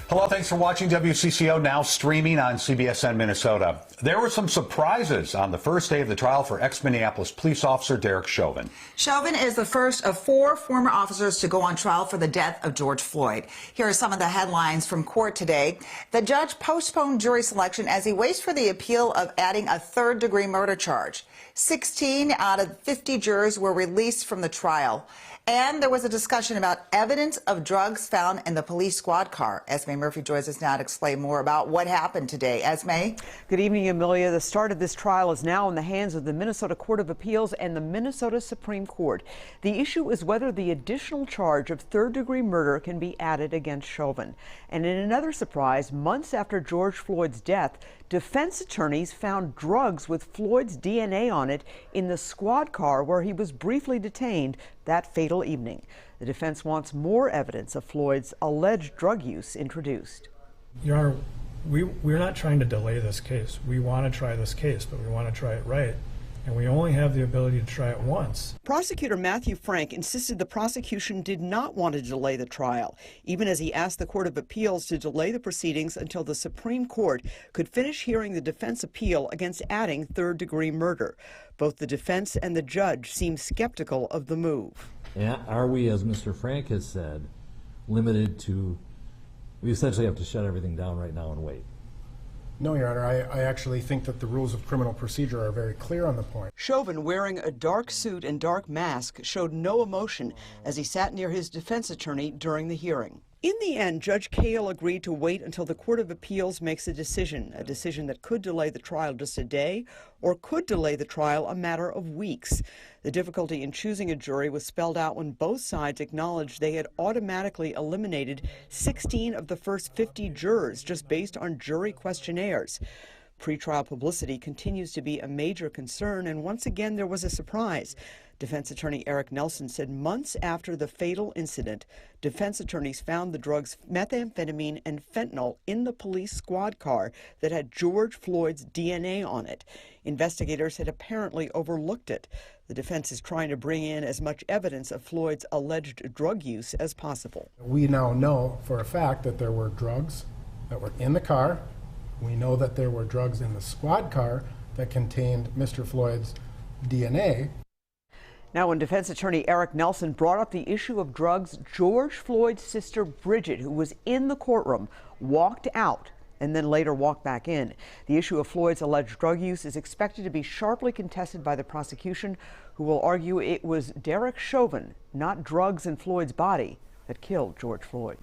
Hello, thanks for watching WCCO, now streaming on CBSN Minnesota. There were some surprises on the first day of the trial for ex-Minneapolis police officer Derek Chauvin. Chauvin is the first of 4 former officers to go on trial for the death of George Floyd. Here are some of the headlines from court today. The judge postponed jury selection as he waits for the appeal of adding a third-degree murder charge. 16 out of 50 jurors were released from the trial. And there was a discussion about evidence of drugs found in the police squad car. Esme Murphy joins us now to explain more about what happened today. Esme? Good evening, Amelia. The start of this trial is now in the hands of the Minnesota Court of Appeals and the Minnesota Supreme Court. The issue is whether the additional charge of third-degree murder can be added against Chauvin. And in another surprise, months after George Floyd's death, defense attorneys found drugs with Floyd's DNA on it in the squad car where he was briefly detained that fatal evening. The defense wants more evidence of Floyd's alleged drug use introduced. Your Honor, we're not trying to delay this case. We want to try this case, but we want to try it right. And we only have the ability to try it once. Prosecutor Matthew Frank insisted the prosecution did not want to delay the trial, even as he asked the Court of Appeals to delay the proceedings until the Supreme Court could finish hearing the defense appeal against adding third-degree murder. Both the defense and the judge seem skeptical of the move. And are we, as Mr. Frank has said, limited to, we essentially have to shut everything down right now and wait? No, Your Honor, I actually think that the rules of criminal procedure are very clear on the point. Chauvin, wearing a dark suit and dark mask, showed no emotion as he sat near his defense attorney during the hearing. In the end, Judge Cahill agreed to wait until the Court of Appeals makes a decision that could delay the trial just a day or could delay the trial a matter of weeks. The difficulty in choosing a jury was spelled out when both sides acknowledged they had automatically eliminated 16 of the first 50 jurors just based on jury questionnaires. Pretrial publicity continues to be a major concern, and once again there was a surprise. Defense attorney Eric Nelson said months after the fatal incident, defense attorneys found the drugs methamphetamine and fentanyl in the police squad car that had George Floyd's DNA on it. Investigators had apparently overlooked it. The defense is trying to bring in as much evidence of Floyd's alleged drug use as possible. We now know for a fact that there were drugs that were in the car. We know that there were drugs in the squad car that contained Mr. Floyd's DNA. Now, when defense attorney Eric Nelson brought up the issue of drugs, George Floyd's sister Bridget, who was in the courtroom, walked out and then later walked back in. The issue of Floyd's alleged drug use is expected to be sharply contested by the prosecution, who will argue it was Derek Chauvin, not drugs in Floyd's body, that killed George Floyd.